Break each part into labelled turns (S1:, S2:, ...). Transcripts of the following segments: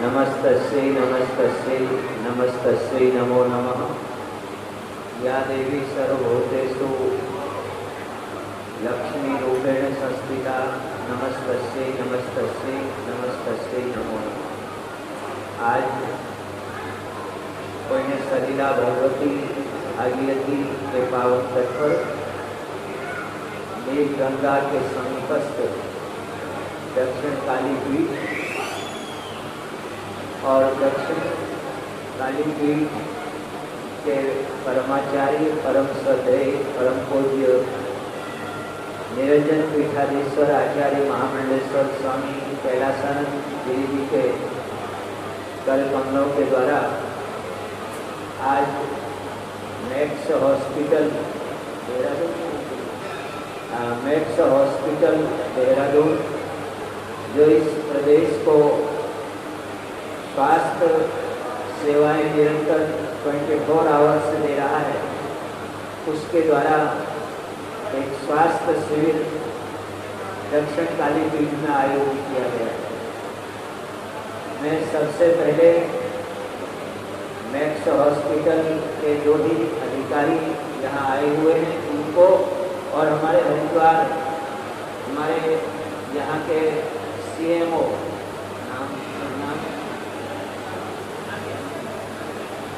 S1: नमस्तस्यै नमस्तस्यै नमस्तस्यै नमो नमः। या देवी सर्वभूतेषु लक्ष्मीरूपेण संस्थिता नमस्तस्यै नमस्तस्यै नमस्तस्यै नमो नमः। आज पुण्य सलीला भगवती भागीरथी के पावन तट पर मेघ गंगा के समीपस्थ दक्षिण काली पीठ और दक्षिण काली पीठ के परमाचार्य परम श्रद्धेय परम पूज्य निरंजन पीठाधीश्वर आचार्य महामंडलेश्वर स्वामी कैलाशानंद गिरी जी के कर कमलों के द्वारा आज मैक्स हॉस्पिटल देहरादून जो इस प्रदेश को स्वास्थ्य सेवाएं निरंतर 24 आवर्स दे रहा है, उसके द्वारा एक स्वास्थ्य शिविर दक्षिण काली पीठ में आयोजित किया गया है। मैं सबसे पहले मैक्स हॉस्पिटल के जो भी अधिकारी यहाँ आए हुए हैं उनको और हमारे हरिद्वार हमारे यहाँ के CMO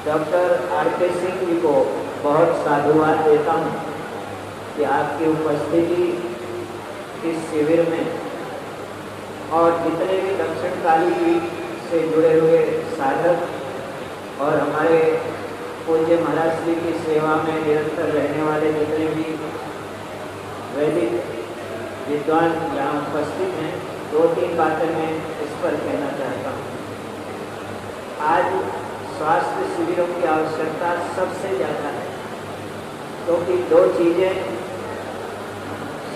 S1: doctor RK Singh ji को बहुत साधुवाद देता हूँ कि आपकी उपस्थिति इस शिविर में और जितने भी दक्षिण काली पीठ से जुड़े हुए साधक और हमारे पूज्य महाराज श्री की सेवा में निरंतर रहने वाले जितने भी वैदिक विद्वान यहाँ उपस्थित हैं, 2-3 बातें मैं इस पर कहना चाहता हूँ। आज स्वास्थ्य शिविरों की आवश्यकता सबसे ज़्यादा है, क्योंकि तो 2 चीज़ें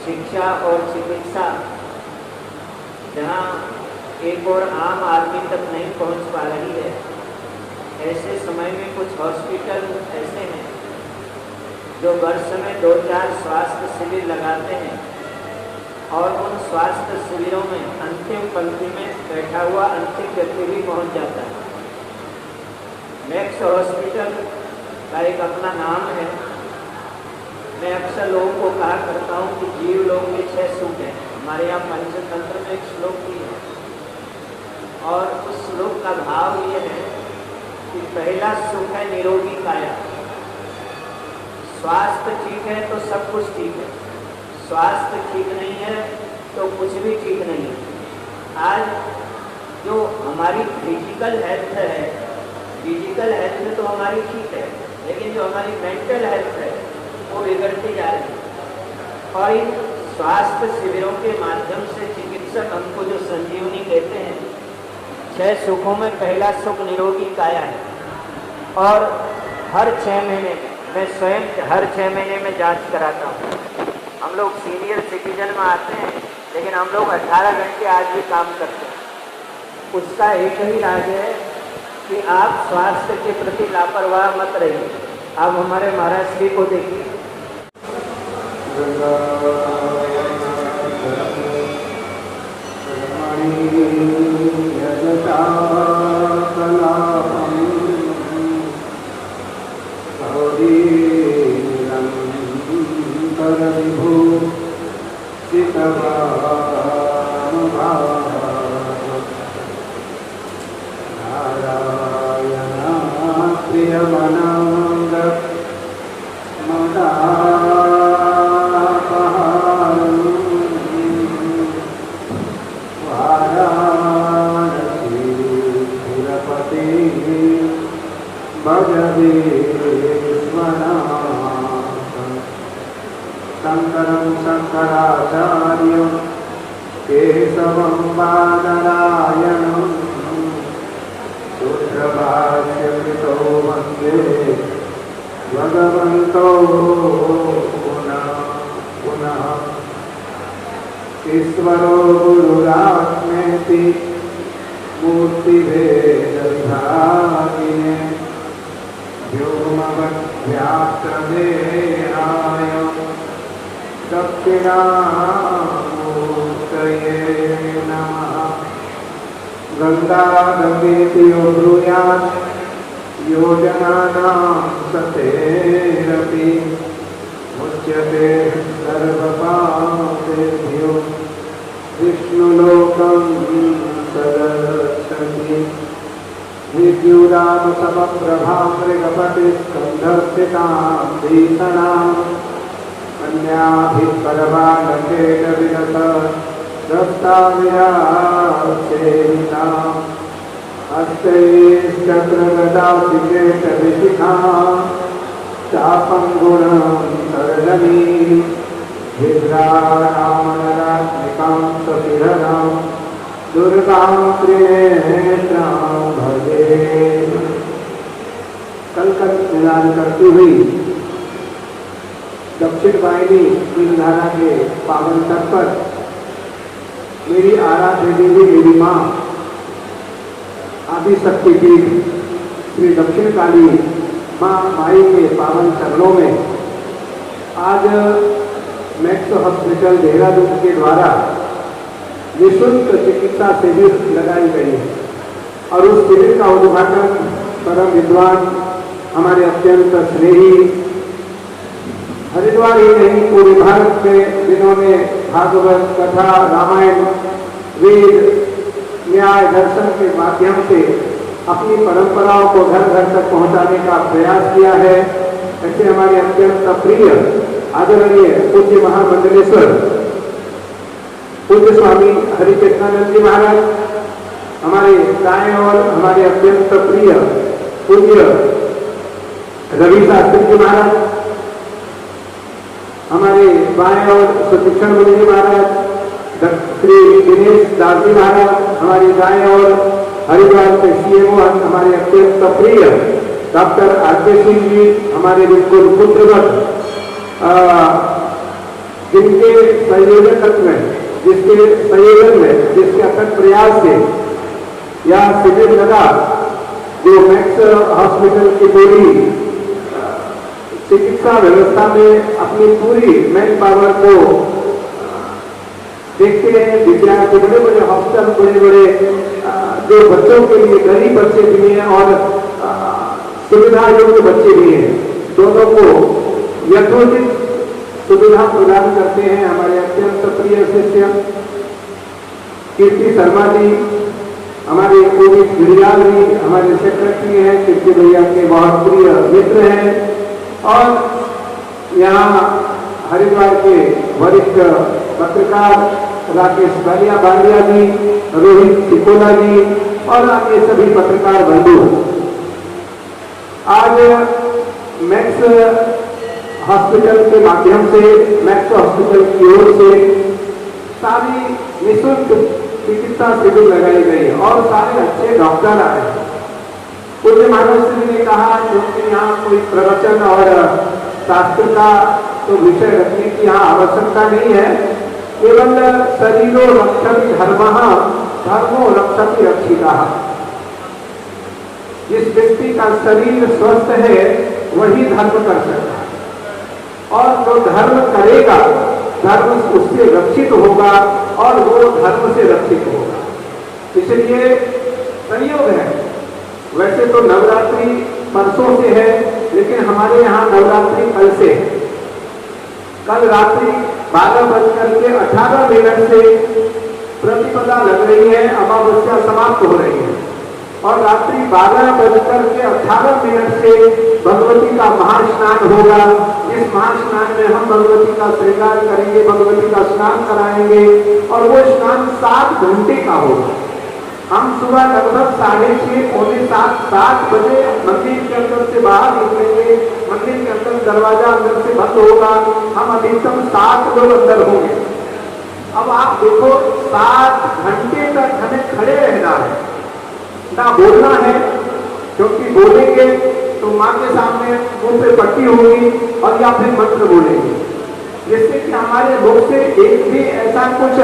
S1: शिक्षा और चिकित्सा जहाँ एक और आम आदमी तक नहीं पहुँच पा रही है, ऐसे समय में कुछ हॉस्पिटल ऐसे हैं जो वर्ष में 2-4 स्वास्थ्य शिविर लगाते हैं और उन स्वास्थ्य शिविरों में अंतिम पंक्ति में बैठा हुआ अंतिम व्यक्ति भी पहुँच जाता है। मैक्स हॉस्पिटल का एक अपना नाम है। मैं अक्सर लोगों को कहा करता हूँ कि जीव लोग में 6 सुख हैं। हमारे यहाँ पंचतंत्र में एक श्लोक भी है और उस श्लोक का भाव ये है कि पहला सुख है निरोगी काया। स्वास्थ्य ठीक है तो सब कुछ ठीक है, स्वास्थ्य ठीक नहीं है तो कुछ भी ठीक नहीं है। आज जो हमारी फिजिकल हेल्थ है, फिजिकल हेल्थ में तो हमारी ठीक है, लेकिन जो हमारी मेंटल हेल्थ है वो बिगड़ती जा रही है। और इन स्वास्थ्य शिविरों के माध्यम से चिकित्सक हमको जो संजीवनी देते हैं, 6 सुखों में पहला सुख निरोगी काया है। और हर 6 महीने मैं स्वयं हर 6 महीने में जांच कराता हूँ। हम लोग सीनियर सिटीजन में आते हैं, लेकिन हम लोग 18 घंटे आज भी काम करते हैं। उसका एक ही राज है कि आप स्वास्थ्य के प्रति लापरवाह मत रहिए। आप हमारे महाराज श्री को देखिए,
S2: शंकरं शंकराचार्यं केशवं बादरायणं शूद्रभाष्यकृतो वन्दे भगवन्तो पुनः पुनः। ईश्वरो गुरुरात्मेति मूर्तिभेदविभागिने व्योमवद्व्याप्तदेहाय दक्षिणामूर्तये नमः। गंगाधमेति यो ब्रूयात् योजनानां सतेरपि मुच्यते सर्वपापेभ्यो विष्णुलोकं सदर्शति। विद्युदाम समप्रभां मृगपतिस्कन्धस्थितां भीषणाम् अन्याभिः परमानकेटविनत दत्ताविरासेविताम् हस्तैश्चक्रगदासिकेशविशिखां चापं गुणं सर्जनी विभ्राणामनरात्मिकां सशिरणां दुर्गां त्रिनेत्रां भजे। कलकत मिलान करती हुई दक्षिण वाहिनी धारा के पावन तट पर मेरी आराध्य देवी मेरी माँ आदि शक्तिपीठ श्री दक्षिण काली माँ माई के पावन चरणों में आज मैक्स हॉस्पिटल देहरादून के द्वारा निःशुल्क चिकित्सा शिविर लगाई गई है और उस शिविर का उद्घाटन परम विद्वान हमारे अत्यंत स्नेही हरिद्वार ही नहीं पूरे भारत में जिन्होंने भागवत कथा रामायण वेद न्याय दर्शन के माध्यम से अपनी परंपराओं को घर घर तक पहुंचाने का प्रयास किया है, ऐसे हमारे अत्यंत प्रिय आदरणीय पूज्य महामंडलेश्वर पूज्य स्वामी हरिचेतनानंद महाराज, हमारे दाएं और हमारे अत्यंत प्रिय पूज्य रवि शास्त्री जी महाराज, हमारे बाएं और सुशिक्षण मुनि जी महाराज श्री दिनेश दास जी महाराज, हमारे दाएं और हरिद्वार के सीएमओ हमारे अत्यंत प्रिय डॉक्टर आरके सिंह जी, हमारे बिल्कुल पुत्रवत जिनके संयोजक में जिसके संयोजन में जिसके अथक प्रयास से यह शिविर लगा, जो मैक्स हॉस्पिटल की पूरी चिकित्सा व्यवस्था में अपनी पूरी मैन पावर को देखते हैं। विद्यार्थी बड़े बड़े हॉस्टल बड़े बड़े जो बच्चों के लिए गरीब बच्चे भी हैं और सुविधा युक्त बच्चे भी हैं, दोनों को यथोचित सुविधा प्रदान करते हैं। हमारे अत्यंत प्रिय शिष्य कीर्ति शर्मा जी, हमारे कोविड गिरियाल जी, हमारे सेक्रेटरी हैं, कीर्ति भैया के बहुत प्रिय मित्र हैं और यहाँ हरिद्वार के वरिष्ठ पत्रकार राकेश बालिया जी, रोहित सिकोला जी और अन्य सभी पत्रकार बंधु आज मैक्स हॉस्पिटल के माध्यम से मैक्स हॉस्पिटल की ओर से सारी निःशुल्क चिकित्सा शिविर लगाई गई और सारे अच्छे डॉक्टर आए। पूज्य महाराज श्री ने कहा क्योंकि यहाँ कोई प्रवचन और शास्त्र का तो विषय रखने की यहाँ आवश्यकता नहीं है, केवल शरीरो रक्षति धर्मः धर्मो रक्षति रक्षितः। जिस व्यक्ति का शरीर स्वस्थ है वही धर्म कर सकता है और जो धर्म करेगा धर्म उससे रक्षित होगा और वो धर्म से रक्षित होगा। इसलिए संयोग है, वैसे तो नवरात्रि परसों से है लेकिन हमारे यहाँ नवरात्रि कल से है। कल रात्रि 12:18 से प्रतिपदा लग रही है, अमावस्या समाप्त हो रही है और रात्रि 12:18 से भगवती का महास्नान होगा। इस महास्नान में हम भगवती का श्रृंगार करेंगे, भगवती का स्नान कराएंगे और वो स्नान 7 घंटे का होगा। हम सुबह लगभग 6:30 पौने 7 बजे मंदिर के अंदर से बाहर निकलेंगे, मंदिर के अंदर दरवाजा अंदर से बंद होगा, हम अधिकतम 7 लोग अंदर होंगे। अब आप देखो 7 घंटे तक हमें खड़े रहना है, ना बोलना है, क्योंकि बोलेंगे तो माँ के सामने मुंह पे पट्टी होगी और या फिर मंत्र बोलेंगे, जिससे कि हमारे मुख से एक भी ऐसा कुछ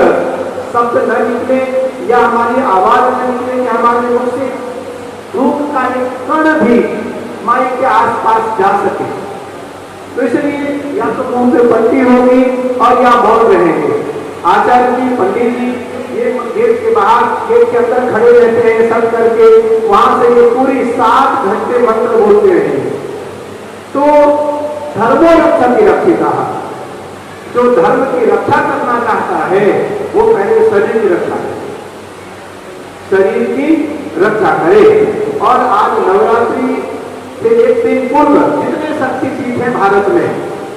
S2: शब्द न निकले या हमारी आवाज न निकले या हमारे मुख से धूप का एक कण भी माइक के आसपास जा सके। तो इसलिए या तो मुंह पे पट्टी होगी और या मौन रहेंगे। आचार्य जी, पंडित जी ये गेट के बाहर गेट के अंदर खड़े रहते हैं सब करके, वहां से ये पूरी 7 घंटे मंत्र बोलते रहेंगे। तो धर्मो रक्षा की रक्षिता, जो धर्म की रक्षा करना चाहता है वो पहले शरीर की रक्षा करे, शरीर की रक्षा करे। और आज नवरात्रि से एक दिन पूर्व जितने शक्तिपीठ है भारत में,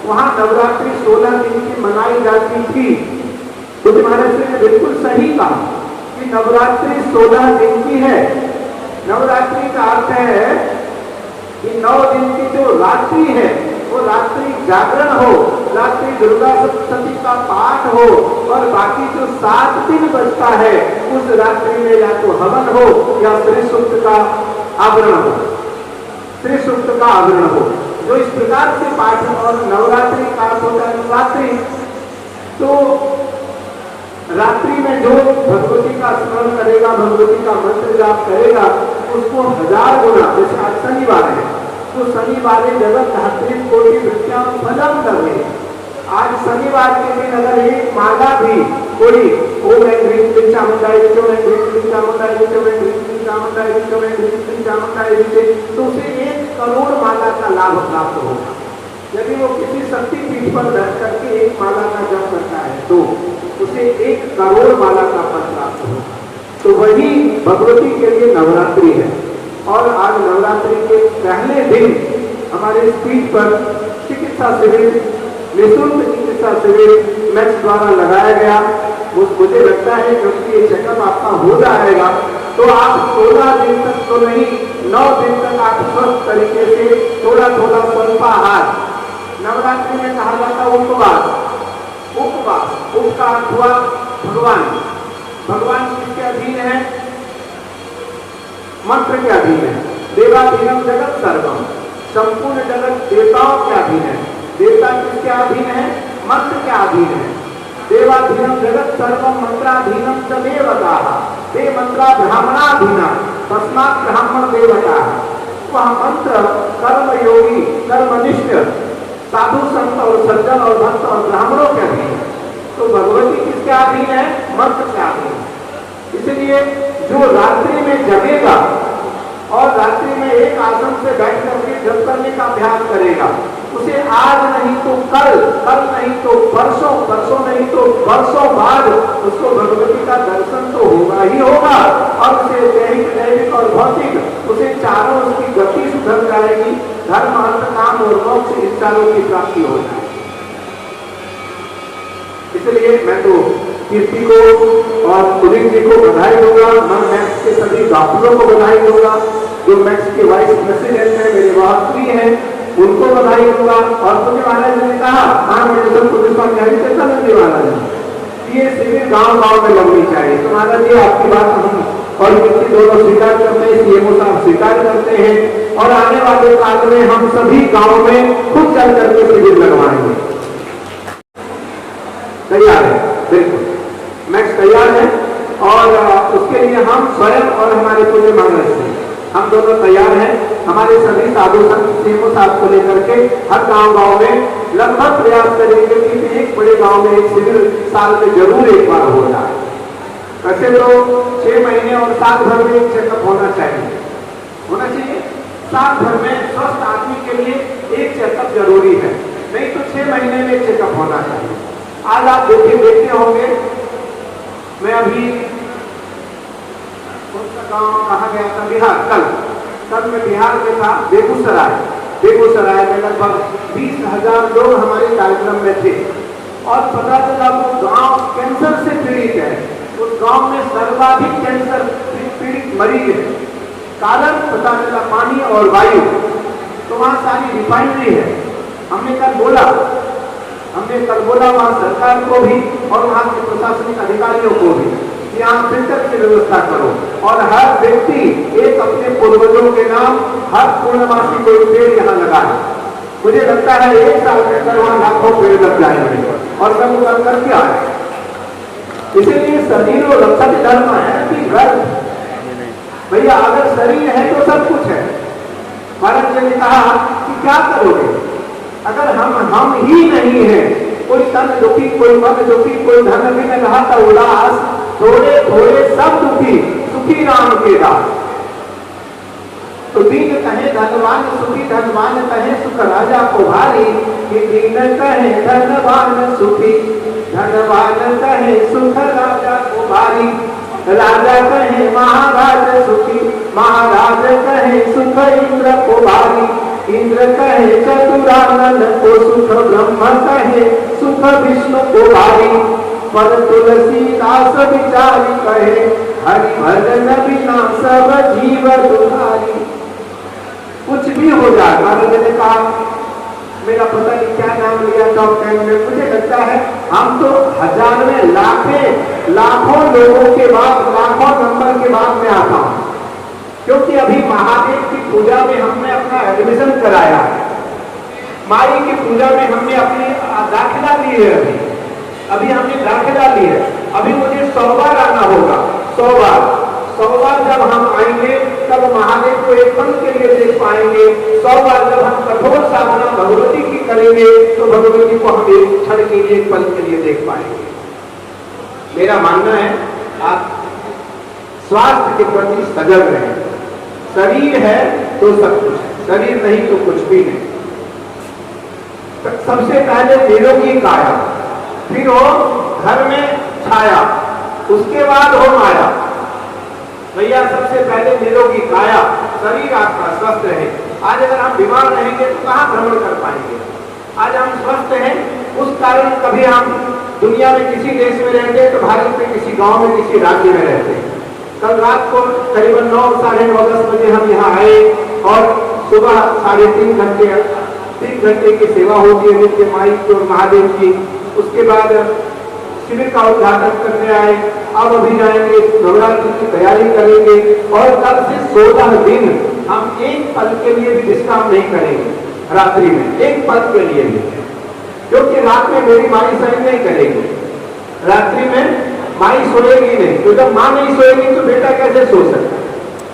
S2: वहां नवरात्रि 16 दिन की मनाई जाती थी। तो महाराज ने बिल्कुल सही कहा कि नवरात्रि 16 दिन की है। नवरात्रि का अर्थ है कि 9 दिन की जो रात्रि है वो रात्रि जागरण हो, रात्रि दुर्गा सप्तशती का पाठ हो, और बाकी जो 7 दिन बचता है उस रात्रि में या तो हवन हो या श्री सूक्त का आवरण हो, श्री सूक्त का आवरण हो। जो इस प्रकार से पाठ, और नवरात्रि का अर्थ होता है नवरात्रि। तो रात्रि में जो भगवती का स्मरण करेगा, भगवती का मंत्र जाप करेगा, उसको 1000 गुना, जैसे आज शनिवार है तो शनिवार जगत धात्री कोटि वृत्तियां फलम लगे। आज शनिवार के दिन अगर एक माला भी कोई ओम ह्रीं चामुंडाय विचो में ह्रीं चामुंडाय विचो में ह्रीं चामुंडाय विचो में ह्रीं चामुंडाय विचो, तो उसे 1 करोड़ माला का लाभ प्राप्त होगा। यदि वो किसी शक्तिपीठ पर बैठ करके एक माला का जप करता है तो उसे 1 करोड़ माला का फल प्राप्त होगा। तो वही भगवती के लिए नवरात्रि है। और आज नवरात्रि के पहले दिन हमारे इस पीठ पर चिकित्सा शिविर, निःशुल्क चिकित्सा शिविर मैक्स द्वारा लगाया गया। मुझे लगता है क्योंकि ये चेकअप आपका हो जाएगा तो आप 16 दिन तक तो नहीं, 9 दिन तक आप स्वस्थ तरीके से थोड़ा थोड़ा स्वल्पाहार, नवरात्रि में कहा जाता है उपवास, उपवास उप का अर्थ हुआ भगवान। भगवान किसके अधीन है? मंत्र के अधीन है। देवाधीनम जगत सर्वम, संपूर्ण जगत देवताओं के अधीन है। देवता किसके अधीन है? मंत्र के अधीन है। देवाधीनम जगत सर्वम मंत्राधीनम च देवताः, ते मंत्रा ब्राह्मणाधीना तस्मात् ब्राह्मण देवताः। वह मंत्र कर्म योगी, कर्मनिष्ठ साधु संत और सज्जन और भक्त और ब्राह्मणों के अधीन है। तो भगवती किसके अधीन है? मंत्र के अधीन। इसलिए जो रात्रि में जगेगा और रात्रि में एक आसन से बैठ करके जप करने का अभ्यास करेगा, उसे आज नहीं तो कल, कल नहीं तो परसों, परसों नहीं तो वर्षों बाद उसको भगवती का दर्शन तो होगा ही होगा। और उसे दैहिक, दैविक और भौतिक, उसे चारों उसकी गति सुधर जाएगी। धर्म, अर्थ, काम और मोक्ष, इन चारों की प्राप्ति हो जाएगी। इसलिए मैं तो कीर्ति को और पुलिस जी को बधाई दूंगा, मैं मैक्स के सभी डॉक्टरों को बधाई दूंगा, जो मैक्स के वाइस प्रेसिडेंट हैं, मेरे बहुत प्रिय हैं, उनको बधाई दूंगा। और मुझे महाराज ने कहा, हाँ मेरे सब पुलिस चेतानंद महाराज ये शिविर गांव-गांव में लगनी चाहिए। तो महाराज जी आपकी बात हम और कीर्ति दोनों स्वीकार करते हैं, सीएमओ साहब स्वीकार करते हैं, और आने वाले काल में हम सभी गाँव में खुद चल करके शिविर लगवाएंगे। तैयार है? बिल्कुल मैक्स तैयार है। और उसके लिए हम स्वयं और हमारे पूरे महाराज जी हम दोनों तैयार हैं। हमारे सभी साधु संत सीएमओ साहब को लेकर के हर गांव-गांव में लगभग प्रयास करेंगे कि एक बड़े गांव में एक शिविर साल में जरूर एक बार हो जाए। वैसे तो 6 महीने और साल भर में एक चेकअप होना चाहिए, होना चाहिए। साल भर में स्वस्थ आदमी के लिए एक चेकअप जरूरी है, नहीं तो 6 महीने में चेकअप होना चाहिए। आज आप देखते होंगे, मैं अभी कौन सा गाँव कहाँ गया था? बिहार। कल मैं बिहार में था, बेगूसराय में लगभग 20,000 लोग हमारे कार्यक्रम में थे। और पता चला वो गांव कैंसर से पीड़ित है, उस गांव में सर्वाधिक कैंसर पीड़ित मरीज है। कारण पता चला पानी और वायु। तो वहाँ सारी रिफाइनरी है। हमने कल बोला वहाँ सरकार को भी और वहाँ के प्रशासनिक अधिकारियों को भी, यहाँ फिल्टर की व्यवस्था करो और हर व्यक्ति एक अपने पूर्वजों के नाम हर पूर्णमासी कोई पेड़ यहाँ लगाए। मुझे लगता है 1 साल के अंदर वहाँ लाखों पेड़ लग जाएंगे और सब कर करके आए। इसीलिए शरीर और रक्षक धर्म है कि घर भैया, अगर शरीर है तो सब कुछ है। महाराज जी ने कहा कि क्या करोगे अगर हम ही नहीं है, कोई तन दुखी, कोई मन दुखी, कोई धन भी न रहा था उदास, थोड़े थोड़े सब दुखी, सुखी राम के दास। तो दीन कहे धनवान सुखी, धनवान कहे सुख राजा को भारी, कि दीन कहे धनवान सुखी, धनवान कहे सुख राजा को भारी। राजा कहे महाराज सुखी, महाराज कहे सुख इंद्र को भारी, इंद्र कहे चतुरानन को सुख, ब्रह्म कहे सुख विष्णु को भारी। पर तुलसीदास विचारी कहे, हरि भजन बिना सब जीव दुधारी। कुछ भी हो जाए, मैंने कहा मेरा पता नहीं क्या नाम लिया टॉप 10 में, मुझे लगता है हम तो हजार में लाखों लोगों के बाद, लाखों नंबर के बाद में आता हूं, क्योंकि अभी महादेव की पूजा में हमने अपना एडमिशन कराया, माई की पूजा में हमने अपनी दाखिला ली है, अभी हमने दाखिला ली है। अभी मुझे 100 बार आना होगा, 100 बार जब हम आएंगे तब महादेव को एक पल के लिए देख पाएंगे। 100 बार जब हम कठोर साधना भगवती की करेंगे तो भगवती को हम एक क्षण के लिए, एक पल के लिए देख पाएंगे। मेरा मानना है आप स्वास्थ्य के प्रति सजग रहें। शरीर है तो सब कुछ है, शरीर नहीं तो कुछ भी नहीं। सबसे पहले निरोगी काया, फिर हो घर में छाया, उसके बाद हो माया। भैया सबसे पहले निरोगी काया, शरीर आपका स्वस्थ रहे। आज अगर हम बीमार रहेंगे तो कहाँ भ्रमण कर पाएंगे। आज हम स्वस्थ हैं, उस कारण कभी हम दुनिया में किसी देश में रहते हैं तो भारत में किसी गांव में, किसी राज्य में रहते हैं। कल रात को करीबन 9, साढ़े 9, 10 बजे हम यहाँ आए और सुबह 3.5 घंटे, 3 घंटे की सेवा होती है नित्य माई की और महादेव की। उसके बाद शिविर का उद्घाटन करने आए। अब अभी जाएंगे, नवरात्रि की तैयारी करेंगे और कल से 16 दिन हम एक पल के लिए भी विश्राम नहीं करेंगे रात्रि में, एक पल के लिए भी, क्योंकि रात में मेरी माई सहन नहीं करेगी। रात्रि में माई सोएगी नहीं, तो जब माँ नहीं सोएगी तो बेटा कैसे सो सकता है।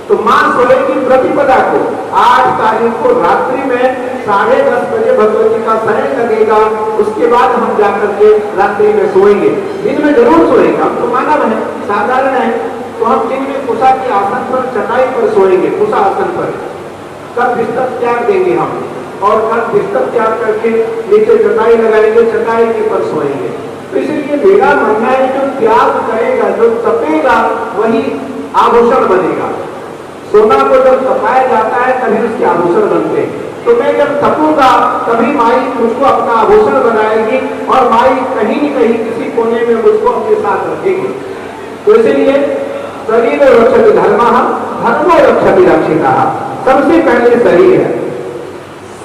S2: तो माँ सोएगी प्रतिपदा को। 8 तारीख को रात्रि में 10:30 बजे भगवती का शयन लगेगा, उसके बाद हम जाकर के रात्रि में सोएंगे। दिन में जरूर सोएंगे, हम तो मानव है, साधारण है, तो हम दिन में कुशा के आसन पर, चटाई पर सोएंगे, कुशा आसन पर। कल बिस्तर त्याग देंगे हम, और कल बिस्तर त्याग करके नीचे चटाई लगाएंगे, चटाई के पर सोएंगे। तो इसलिए मेरा मानना है जो त्याग करेगा, जो तपेगा, वही आभूषण बनेगा। सोना को जब तपाया जाता है तभी उसके आभूषण बनते हैं। तो मैं जब तपूंगा तभी माई मुझको अपना आभूषण बनाएगी और माई कहीं न कहीं किसी कोने में मुझको अपने साथ रखेगी। तो इसलिए शरीर रक्षति धर्मः, धर्मो रक्षति रक्षितः। सबसे पहले शरीर है।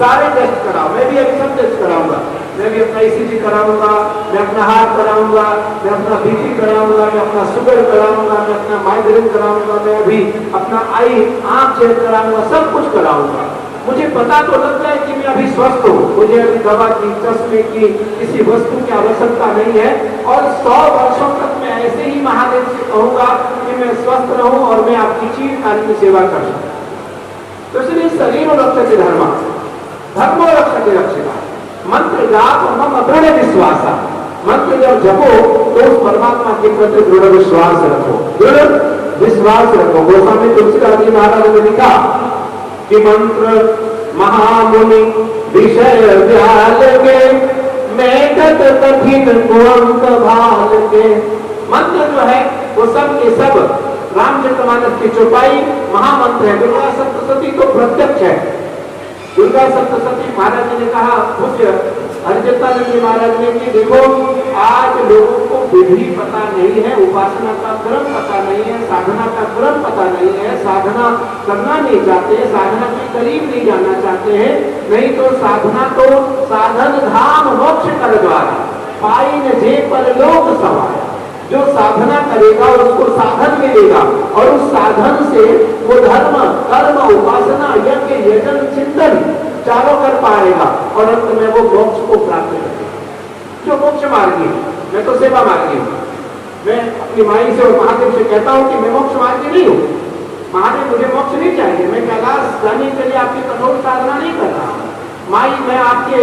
S2: सारे टेस्ट कराओ, मैं भी अभी सब टेस्ट कराऊंगा। मैं भी अपना ECG कराऊंगा, मैं अपना हार्ट कराऊंगा, मैं अपना BP कराऊंगा, मैं अपना शुगर कराऊंगा, मैं अपना माइग्रेन कराऊंगा, मैं अभी अपना आँख चेक कराऊंगा, सब कुछ कराऊंगा। मुझे पता तो लग जाए कि मैं अभी स्वस्थ हूँ, मुझे अभी दवा की, चश्मे की, किसी वस्तु की आवश्यकता नहीं है। और 100 वर्षों तक मैं ऐसे ही महादेव से कहूंगा कि मैं स्वस्थ रहूं और मैं आपकी चिरकालीन सेवा कर सकूं। तो इसलिए शरीर रक्षति धर्म, धर्मो रक्षति रक्षिता। मंत्र जाप मम दृढ़ विश्वास, मंत्र जब जपो तो उस परमात्मा के प्रति दृढ़ विश्वास रखो, दृढ़ विश्वास रखो। गोस्वामी तुलसीदास जी महाराज ने लिखा कि मंत्र महामुनि विषय व्याल के, मेघत कठिन कुंत भाल के। मंत्र जो है वो सब के सब रामचरितमानस की चौपाई महामंत्र है। दुर्गा सप्तशती तो प्रत्यक्ष है। दुर्गा सप्तशती महाराज ने कहा, पूज्य हरिचंदानंद महाराज ने कि देखो आज लोगों को विधि पता नहीं है, उपासना का क्रम पता नहीं है, साधना का क्रम पता नहीं है, साधना करना नहीं चाहते, साधना के करीब नहीं जाना चाहते हैं। नहीं तो साधना तो साधन धाम मोक्ष कर द्वारा पाइन जे पर लोक सवाया। जो साधना करेगा उसको साधन मिलेगा और उस साधन से वो धर्म, कर्म, उपासना, यज्ञ, यजन, चिंतन चारों कर पाएगा और अंत में वो मोक्ष को प्राप्त करेगा। जो मोक्ष मार्गी, मैं तो सेवा मार्गी हूँ। मैं अपनी माई से और महादेव से कहता हूँ कि मैं मोक्ष मार्गी नहीं हूँ। महादेव मुझे मोक्ष नहीं चाहिए, मैं कैलाश जाने के लिए आपकी कठोर साधना नहीं कर रहा हूँ। माई मैं आपके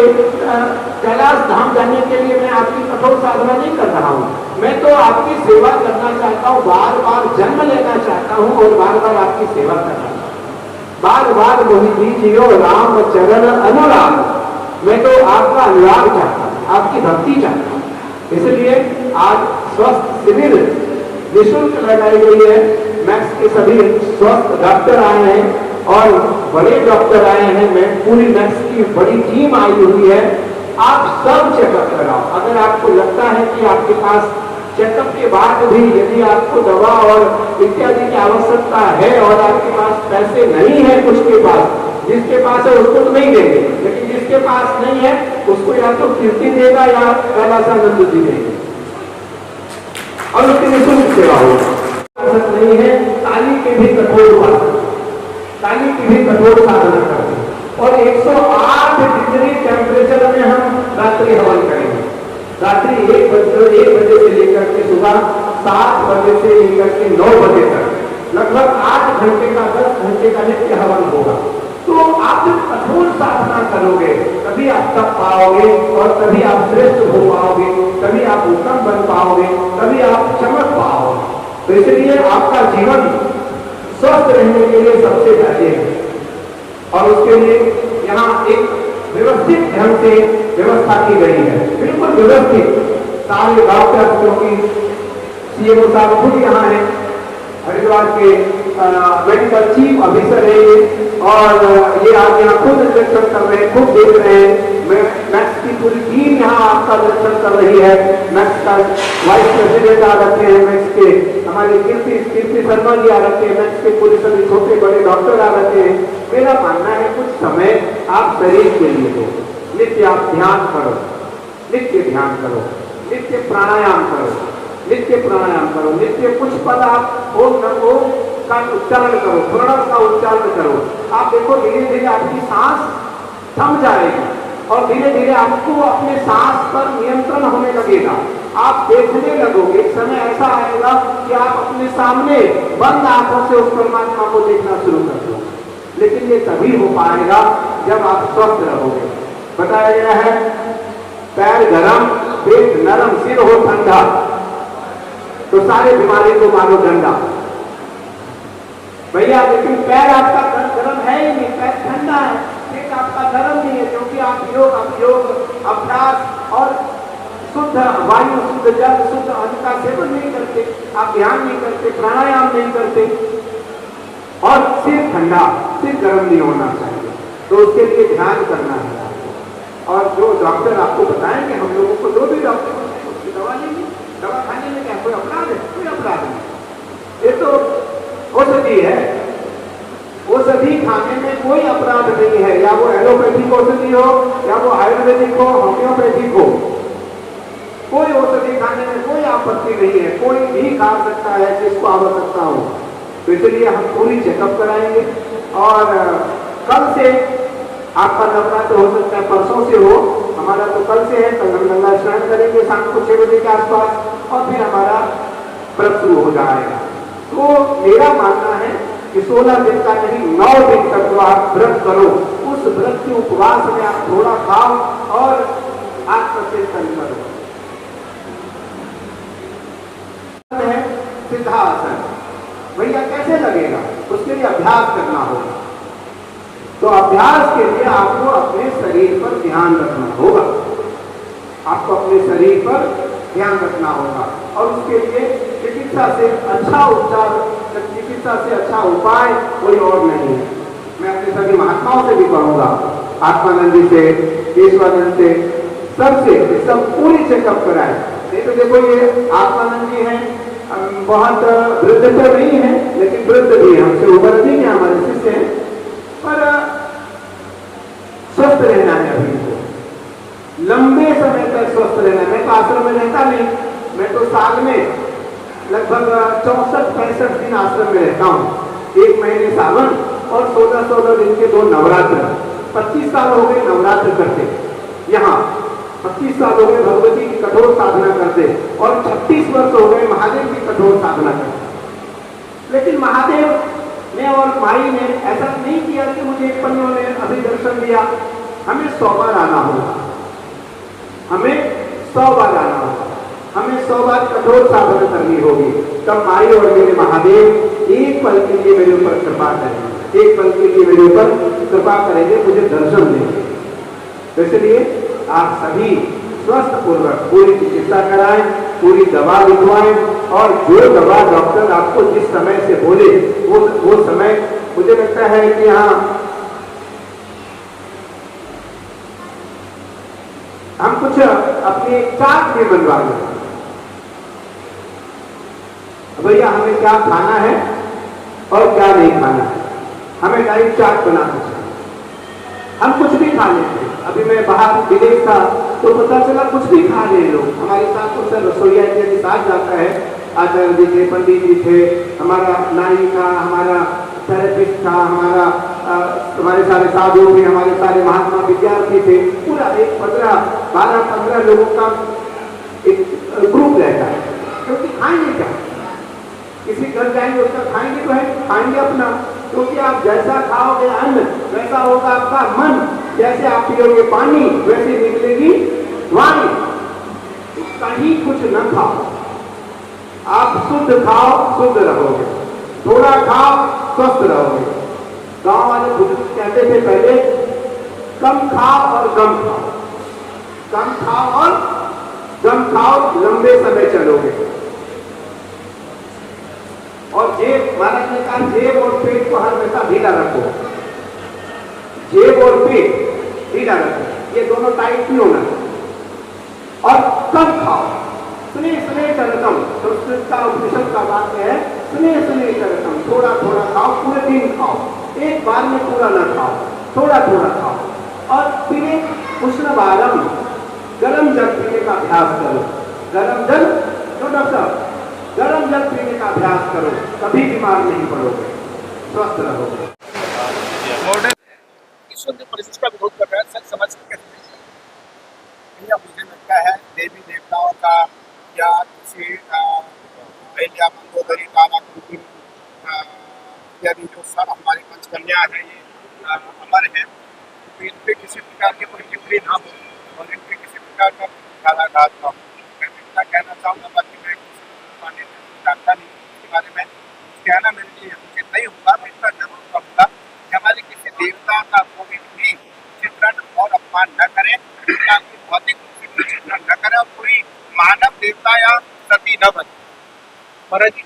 S2: कैलाश धाम जाने के लिए मैं आपकी कठोर साधना नहीं कर रहा हूँ, मैं तो आपकी सेवा करना चाहता हूँ, बार बार जन्म लेना चाहता हूँ और बार बार आपकी सेवा करना चाहता हूँ। बार बार मोहि दीजियो राम चरण अनुराग, मैं तो आपका अनुराग चाहता हूँ, आपकी भक्ति चाहता हूँ। इसलिए आज स्वस्थ शिविर निःशुल्क लगाई गई है। मैक्स के सभी स्वस्थ डॉक्टर आए हैं और बड़े डॉक्टर आए हैं, मैं पूरी मैक्स की बड़ी टीम आई हुई है। आप सब चेकअप कराओ। अगर आपको लगता है कि आपके पास चेकअप के बाद भी यदि आपको दवा और इत्यादि की आवश्यकता है और आपके पास पैसे नहीं है, कुछ के पास, जिसके पास है उसको तो नहीं देंगे, लेकिन जिसके पास नहीं है उसको या तो कीर्ति देगा या कैलाशानंद जी देंगे और उसकी निःशुल्क सेवा होगी। नहीं है ताली के भी कठोर उपासना, ताली की भी कठोर साधना करते हैं और 108 डिग्री टेम्परेचर में हम रात्रि हवन करेंगे। रात्रि 1 बजे से लेकर के सुबह 7 बजे से लेकर के 9 बजे तक लगभग 8 घंटे का 10 घंटे का नित्य हवन होगा। तो आप जब कठोर साधना करोगे तभी आप तप पाओगे और तभी आप श्रेष्ठ हो पाओगे, तभी आप उत्तम बन पाओगे, तभी आप चमक पाओगे। तो इसलिए आपका जीवन स्वस्थ रहने के लिए सबसे पहले है और उसके लिए यहाँ एक व्यवस्थित ढंग से व्यवस्था की गई है, बिल्कुल व्यवस्थित। सारे डॉक्टर, क्योंकि सीएमओ साहब खुद यहाँ है, हरिद्वार के मेडिकल चीफ ऑफिसर है ये, और ये आप यहाँ खुद निरीक्षण कर रहे हैं, खुद देख रहे हैं। मैक्स की पूरी टीम यहाँ आपका निरीक्षण कर रही है। मैक्स का वाइस प्रेसिडेंट आ रखे हैं, मैक्स के हमारे कीर्ति शर्मा जी आ रखे हैं, मैक्स के पूरे सभी छोटे बड़े डॉक्टर आ रखे हैं। मेरा मानना है कुछ समय आप शरीर के लिए दो, नित्य आप ध्यान करो, नित्य ध्यान करो, नित्य प्राणायाम करो, नित्य प्राणायाम करो, नित्य कुछ पद आप ओम नमो का उच्चारण करो, प्रणव का उच्चारण करो। आप देखो धीरे धीरे आपकी सांस थम जाएगी और धीरे धीरे आपको अपने सांस पर नियंत्रण होने लगेगा। आप देखने लगोगे, एक समय ऐसा आएगा कि आप अपने सामने बंद आंखों से उस परमात्मा को देखना शुरू कर दो। लेकिन ये तभी हो पाएगा जब आप स्वस्थ रहोगे। बताया गया है पैर गरम, पेट नरम, सिर हो ठंडा, तो सारे बीमारी को मानो डंडा। भैया लेकिन पैर आपका गर्म है ही नहीं, पैर ठंडा है, पेट आपका गर्म नहीं है, क्योंकि आप योग अभ्यास और शुद्ध वायु, शुद्ध जल, शुद्ध अन्न का सेवन नहीं करते, आप ध्यान नहीं करते, प्राणायाम नहीं करते और सिर ठंडा, सिर गर्म नहीं होना चाहिए। तो उसके लिए ध्यान करना है आपको। और जो डॉक्टर आपको बताएंगे, हम लोगों को जो भी डॉक्टर होते हैं उसकी दवा लेंगे। दवा खाने में क्या कोई अपराध है? कोई अपराध नहीं। ये तो औषधि है, औषधि खाने में कोई अपराध नहीं है, या वो एलोपैथिक औषधि हो या वो आयुर्वेदिक हो, होम्योपैथिक हो, कोई औषधि खाने में कोई आपत्ति नहीं है, कोई भी खा सकता है जिसको आवश्यकता हो। तो इसलिए हम पूरी चेकअप कराएंगे और कल से आपका नवरात्र हो सकता है परसों से हो, हमारा तो कल से है। कल हम गंगा स्नान करेंगे शाम को 6 बजे के आसपास और फिर हमारा व्रत शुरू हो जाएगा। तो मेरा मानना है कि 16 दिन का नहीं 9 दिन तक तो आप व्रत करो। उस व्रत के उपवास में आप थोड़ा खाओ और आत्मचिंतन करो। सिद्धासन भैया कैसे लगेगा? उसके लिए अभ्यास करना होगा। तो अभ्यास के लिए आपको अपने शरीर पर ध्यान रखना होगा, आपको अपने शरीर पर ध्यान रखना होगा और उसके लिए चिकित्सा से अच्छा उपचार, चिकित्सा से अच्छा उपाय कोई और नहीं है। मैं अपने सभी महात्माओं से भी कहूँगा, आत्मानंद जी से, केशवानंद से, सबसे सब पूरी चेकअप कराए। नहीं तो देखो ये आत्मानंद जी हैं, बहुत वृद्ध तो नहीं है लेकिन वृद्ध भी है, हमसे उम्र भी है, हमारे शिष्य हैं, पर स्वस्थ रहना है अभी को, लंबे समय तक स्वस्थ रहना है। मैं तो आश्रम में रहता नहीं, मैं तो साल में लगभग 64-65 दिन आश्रम में रहता हूँ। 1 महीने सावन और 16 दिन के 2 नवरात्र। 25 साल हो गए नवरात्र करते यहाँ, 25 साल हो गए भगवती की कठोर साधना करते और 36 वर्ष हो गए महादेव की कठोर साधना करते। लेकिन महादेव ने और माई ने ऐसा नहीं किया कि मुझे एक पन्नियों ने अभी दर्शन दिया हमें 100 बार आना होगा, हमें 100 बार आना होगा, हमें 100 बार कठोर साधना करनी होगी। तब माई और मेरे महादेव एक पल के लिए मेरे ऊपर कृपा करेंगे, एक पल के लिए मेरे ऊपर कृपा करेंगे, मुझे दर्शन देंगे। तो इसलिए आप सभी स्वस्थ पूर्वक पूरी चिकित्सा कराएं, पूरी दवा लिखवाएं, और जो दवा डॉक्टर आपको जिस समय से बोले वो समय, मुझे लगता है कि यहाँ हम कुछ अपने चार्ट भी बनवा लें। भैया हमें क्या खाना है और क्या नहीं खाना है, हमें डाइट चार्ट बनाना चाहिए। हम कुछ भी खा लेते हैं। अभी मैं बाहर विदेश था तो पता चला कुछ भी खा रहे लोग। हमारे साथ तो सर रसोईया के साथ जाता है, आचार्य जी थे, पंडित जी थे, हमारा नाई था, हमारा थेरेपिस्ट था, हमारे सारे साधु थे, हमारे सारे महात्मा विद्यार्थी थे। पूरा एक 12-15 लोगों का एक ग्रुप रहता है। क्योंकि खाएंगे क्या, किसी घर जाएंगे उसका खाएंगे तो है, खाएंगे अपना। क्योंकि आप जैसा खाओगे अन्न वैसा होगा आपका मन, जैसे आप पियोगे पानी वैसे निकलेगी वाणी। कहीं कुछ न खाओ, आप शुद्ध खाओ शुद्ध रहोगे, थोड़ा खाओ स्वस्थ रहोगे। गांव वाले बुजुर्ग कहते थे पहले, कम खाओ और गम खाओ, कम खाओ और गम खाओ, लंबे समय चलोगे। और जेब, महाराज ने कहा जेब और पेट को हमेशा ढीला रखो, जेब और पेट ढीला रखो, ये दोनों टाइट नहीं होना। और कम खाओ, सुने सुने चरतम, संस्कृत का उपनिषद का वाक्य है, सुने सुने चरतम, थोड़ा थोड़ा खाओ, पूरे दिन खाओ, एक बार में पूरा ना खाओ, थोड़ा थोड़ा खाओ। और पीने उष्ण बालम, गर्म जल पीने का अभ्यास करो, गर्म जल, तो डॉक्टर गर्म जल पीने का अभ्यास करो, कभी बीमार नहीं पड़ोगे, स्वस्थ रहोगे।
S3: ईश्वर ने परिशिष्ट का विरोध कर रहा है, सच समझ के भैया मुझे लगता है देवी देवताओं का या किसी पहलिया मंदोदरी काला कुटी इत्यादि जो सब हमारी पंचकन्या है, ये अमर है, तो इन पर किसी प्रकार की कोई टिप्पणी ना हो और इन पर किसी प्रकार का कालाघात ना हो। मैं इतना कहना चाहूँगा, बाकी मैं जानता नहीं इसके बारे में, कहना मेरे लिए उचित नहीं होगा। मैं इतना जरूर कहूँगा कि हमारे किसी देवता का कोई भी चित्रण और अपमान न करें, उनका भौतिक रूप से चित्रण न करें, और कोई मानव देवता या सती न बने। महाराज जी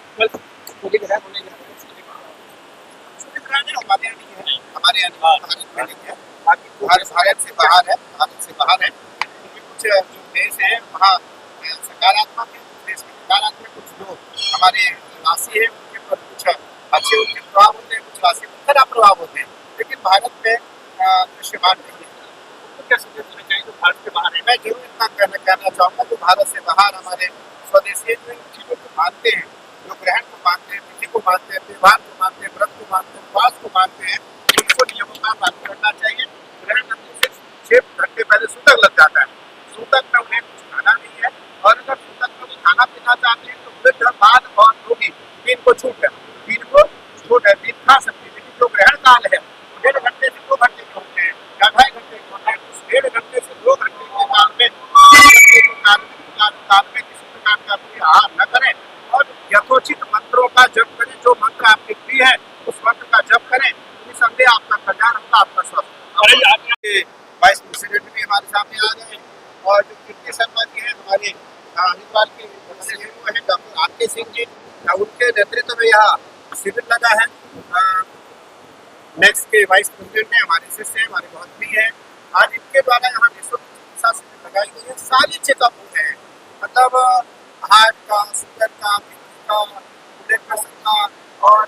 S3: हमारे यहाँ नहीं है, हमारे यहाँ भारत में नहीं है, बाकी भारत से बाहर है, भारत से बाहर है। कुछ जो देश है वहाँ सकारात्मक है, देश में नकारात्मक, कुछ जो हमारे राशि है उनके पर कुछ अच्छे उनके प्रभाव होते हैं, कुछ राशि पर खराब प्रभाव होते हैं, लेकिन भारत में दृश्यमान नहीं है। तो क्या संदेश देना चाहिए जो भारत से बाहर है? मैं जरूर इतना कहना चाहूँगा जो भारत से बाहर हमारे स्वदेशी जो इन चीज़ों को मानते हैं, जो ग्रहण को मानते हैं, तिथि को मानते हैं, त्यौहार को मानते हैं, व्रत को मानते हैं, उपवास को मानते हैं, उनको नियमों का पालन करना चाहिए। ग्रहण करने से 6 घंटे पहले सूतक लग जाता है, सूतक में उन्हें कुछ खाना नहीं है, और अगर सूतक में खाना पीना चाहते हैं तो वृद्ध, बाल और रोगी दिन को छूट है, दिन को छूट है, दिन खा सकते हैं। लेकिन जो ग्रहण काल है 1.5 घंटे से 2 घंटे के होते हैं या 2.5 घंटे के होते हैं, उस 1.5 घंटे से 2 घंटे के काल में किसी प्रकार का कोई आहार न करें और यथोचित मंत्रों का जप करें। जो मंत्र आपके प्रिय है उस मंत्र का जप करें, निसंदेह आपका कल्याण होगा, आपका स्वास्थ्य। वाइस प्रेसिडेंट भी हमारे सामने आ गए, और जो कीर्ति शर्मा जी है हमारे हरिद्वार के सीएमओ है डॉक्टर आर के सिंह जी, उनके नेतृत्व में यहाँ शिविर लगा है। नेक्स्ट के वाइस प्रेसिडेंट है हमारे शिष्य, हमारे बहुत प्रिय है। आज इनके द्वारा यहाँ विश्व चिकित्सा शिविर लगाई गई है, सारी चेकअप होते हैं, मतलब हार्ट का, शुगर का, बीपी का, ब्लड प्रेशर का, और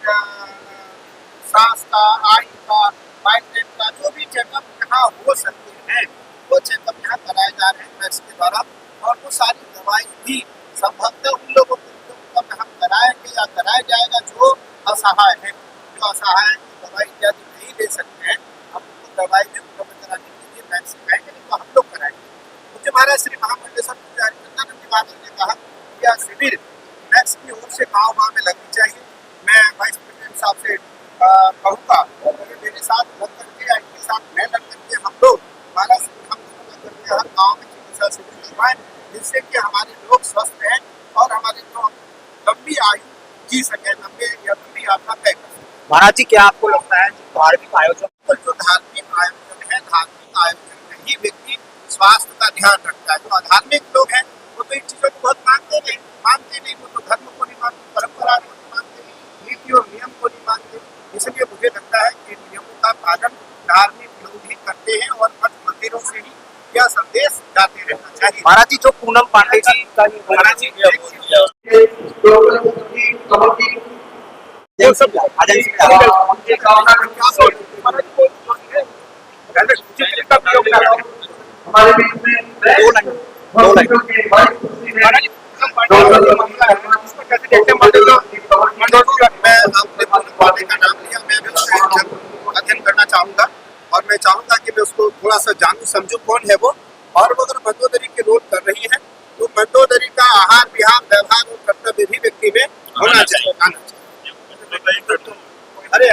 S3: सांस का, आयु का, माइग्रेन का, जो भी चेकअप यहाँ हो सकते हैं वो चेकअप यहाँ कराए जा रहे हैं मैक्स के द्वारा। और वो सारी दवाई भी संभवतः उन लोगों को हम कराएंगे या कराया जाएगा जो असहाय है, जो असहाय है, दवाई इत्यादि नहीं ले सकते हैं, हम उनको दवाई भी उपलब्ध कराने के लिए मैक्स कहेंगे, नहीं तो हम लोग कराएंगे। मुझे महाराज श्री महामंडलेश्वर पूज्य हरिचंदानंद महाराज ने कहा कि यह शिविर मैक्स की ओर से गाँव में लगनी चाहिए। मैं वाइस प्रेसिडेंट साहब से कहूँगा मेरे साथ लग करके या इनके साथ मैं लग करके हम लोग जिससे कि हमारे लोग स्वस्थ रहें और हमारे जो लंबी आयु जी सके, लंबी यात्रा तय कर सके।
S4: महाराज जी, क्या आपको लगता है धार्मिक आयोजन
S3: तो जो धार्मिक आयोजन में ही व्यक्ति स्वास्थ्य का ध्यान रखता है। जो अधार्मिक लोग हैं वो तो इन चीजों को बहुत मानते नहीं, वो तो धर्म को नहीं मानते, परंपरा को नहीं मानते, नीति और नियम को नहीं मानते। इसलिए मुझे लगता है कि नियमों का पालन धार्मिक लोग ही करते हैं और मठ मंदिरों से ही यह संदेश जाते रहना चाहिए।
S4: महाराज जी, जो पूनम पांडे जी का
S3: महाराज जी
S2: हमारे बीच में
S3: अध्ययन करना चाहूंगा और मैं चाहूंगा कि मैं उसको थोड़ा सा जानूं समझूं कौन है वो, और वो अगर मंदोदरी के रोल कर रही है तो मंदोदरी का आहार विहार व्यवहार और कर्तव्य भी व्यक्ति में होना चाहिए। अरे